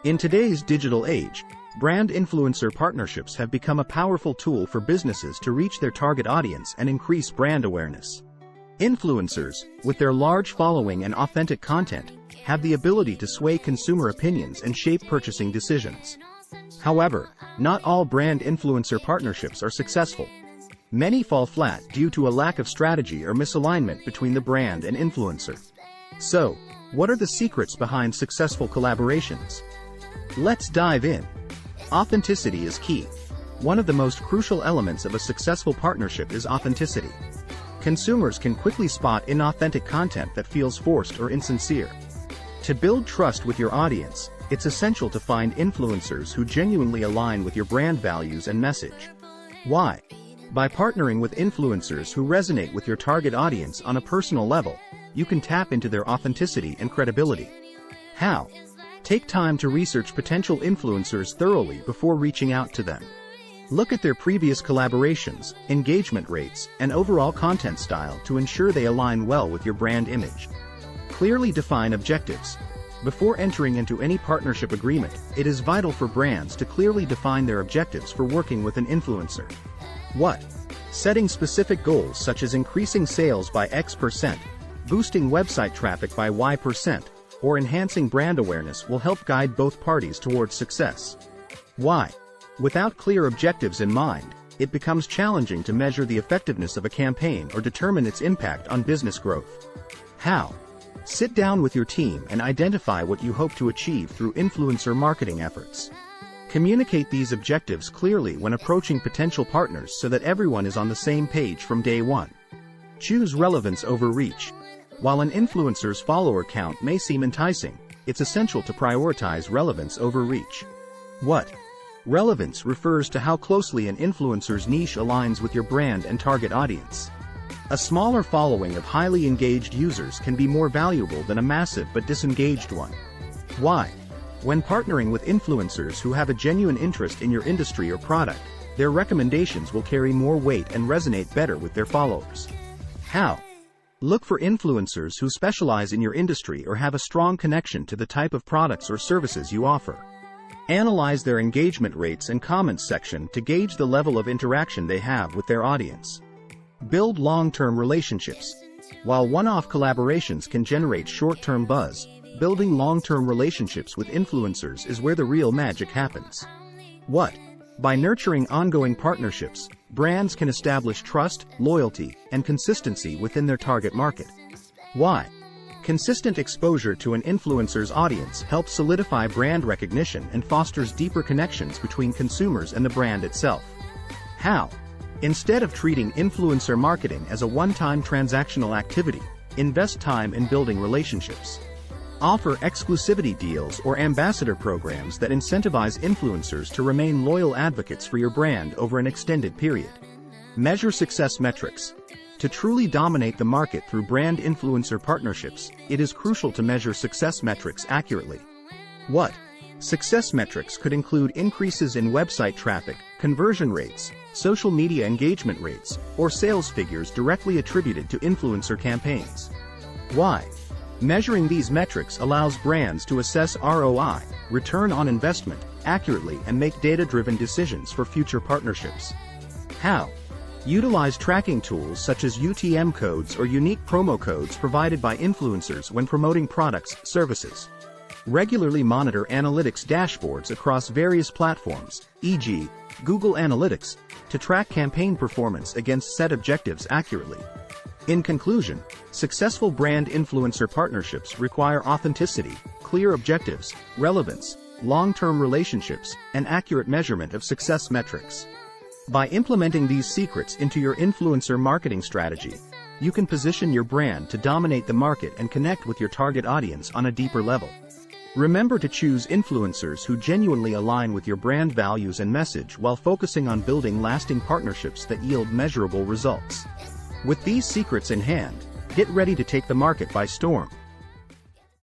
In today's digital age, brand influencer partnerships have become a powerful tool for businesses to reach their target audience and increase brand awareness. Influencers, with their large following and authentic content, have the ability to sway consumer opinions and shape purchasing decisions. However, not all brand influencer partnerships are successful. Many fall flat due to a lack of strategy or misalignment between the brand and influencer. So, what are the secrets behind successful collaborations? Let's dive in. Authenticity is key. One of the most crucial elements of a successful partnership is authenticity. Consumers can quickly spot inauthentic content that feels forced or insincere. To build trust with your audience, it's essential to find influencers who genuinely align with your brand values and message. Why? By partnering with influencers who resonate with your target audience on a personal level, you can tap into their authenticity and credibility. How? Take time to research potential influencers thoroughly before reaching out to them. Look at their previous collaborations, engagement rates, and overall content style to ensure they align well with your brand image. Clearly define objectives. Before entering into any partnership agreement, it is vital for brands to clearly define their objectives for working with an influencer. What? Setting specific goals such as increasing sales by X%, boosting website traffic by Y%, or enhancing brand awareness will help guide both parties towards success. Why? Without clear objectives in mind, it becomes challenging to measure the effectiveness of a campaign or determine its impact on business growth. How? Sit down with your team and identify what you hope to achieve through influencer marketing efforts. Communicate these objectives clearly when approaching potential partners so that everyone is on the same page from day one. Choose relevance over reach. While an influencer's follower count may seem enticing, it's essential to prioritize relevance over reach. What? Relevance refers to how closely an influencer's niche aligns with your brand and target audience. A smaller following of highly engaged users can be more valuable than a massive but disengaged one. Why? When partnering with influencers who have a genuine interest in your industry or product, their recommendations will carry more weight and resonate better with their followers. How? Look for influencers who specialize in your industry or have a strong connection to the type of products or services you offer. Analyze their engagement rates and comments section to gauge the level of interaction they have with their audience. Build long-term relationships. While one-off collaborations can generate short-term buzz, building long-term relationships with influencers is where the real magic happens. What? By nurturing ongoing partnerships, brands can establish trust, loyalty, and consistency within their target market. Why? Consistent exposure to an influencer's audience helps solidify brand recognition and fosters deeper connections between consumers and the brand itself. How? Instead of treating influencer marketing as a one-time transactional activity, invest time in building relationships. Offer exclusivity deals or ambassador programs that incentivize influencers to remain loyal advocates for your brand over an extended period. Measure success metrics. To truly dominate the market through brand influencer partnerships, it is crucial to measure success metrics accurately. What? Success metrics could include increases in website traffic, conversion rates, social media engagement rates, or sales figures directly attributed to influencer campaigns. Why? Measuring these metrics allows brands to assess ROI, return on investment, accurately and make data-driven decisions for future partnerships. How? Utilize tracking tools such as UTM codes or unique promo codes provided by influencers when promoting products, services. Regularly monitor analytics dashboards across various platforms, e.g., Google Analytics, to track campaign performance against set objectives accurately. In conclusion, successful brand influencer partnerships require authenticity, clear objectives, relevance, long-term relationships, and accurate measurement of success metrics. By implementing these secrets into your influencer marketing strategy, you can position your brand to dominate the market and connect with your target audience on a deeper level. Remember to choose influencers who genuinely align with your brand values and message while focusing on building lasting partnerships that yield measurable results. With these secrets in hand, get ready to take the market by storm.